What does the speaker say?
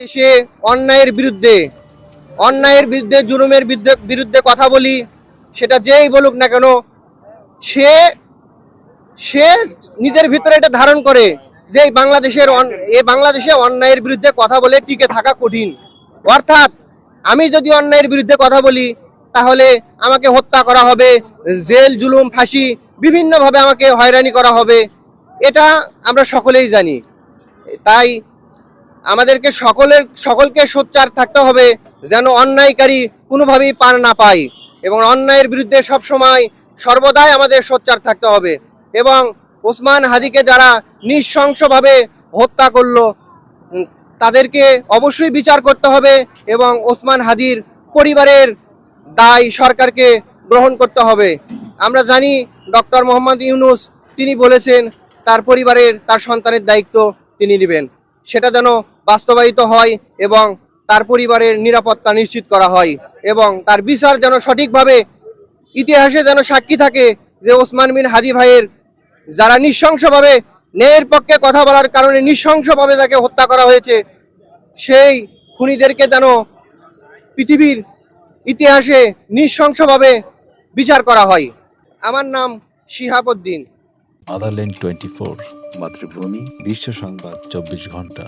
সে অন্যায়ের বিরুদ্ধে জুলুমের বিরুদ্ধে কথা বলি, সেটা যেই বলুক না কেন, সে সে নিজের ভিতরে এটা ধারণ করে যে বাংলাদেশে অন্যায়ের বিরুদ্ধে কথা বলে টিকে থাকা কঠিন। অর্থাৎ আমি যদি অন্যায়ের বিরুদ্ধে কথা বলি তাহলে আমাকে হত্যা করা হবে, জেল জুলুম ফাঁসি বিভিন্নভাবে আমাকে হয়রানি করা হবে, এটা আমরা সকলেই জানি। তাই আমাদেরকে সকলকে সোচ্চার থাকতে হবে যেন অন্যায়কারী কোনোভাবেই পার না পায়, এবং অন্যায়ের বিরুদ্ধে সবসময় সর্বদাই আমাদের সোচ্চার থাকতে হবে। এবং ওসমান হাদিকে যারা নৃশংসভাবে হত্যা করলো তাদেরকে অবশ্যই বিচার করতে হবে, এবং ওসমান হাদির পরিবারের দায় সরকারকে গ্রহণ করতে হবে। আমরা জানি ডক্টর মোহাম্মদ ইউনূস তিনি বলেছেন তার সন্তানের দায়িত্ব তিনি নেবেন, সেটা যেন বাস্তবায়িত হয় এবং তার পরিবারের নিরাপত্তা নিশ্চিত করা হয়, এবং তার বিচার যেন সঠিকভাবে ইতিহাসে যেন সাক্ষী থাকে যে ওসমান বিন হাদি ভাইয়ের যারা নৃশংসভাবে ন্যায়ের পক্ষে কথা বলার কারণে নৃশংসভাবে তাকে হত্যা করা হয়েছে, সেই খুনিদেরকে যেন পৃথিবীর ইতিহাসে নৃশংসভাবে বিচার করা হয়। আমার নাম শিহাব উদ্দিন। আদারল্যান্ড 24, মাতৃভূমি, বিশ্ব সংবাদ 24 ঘন্টা।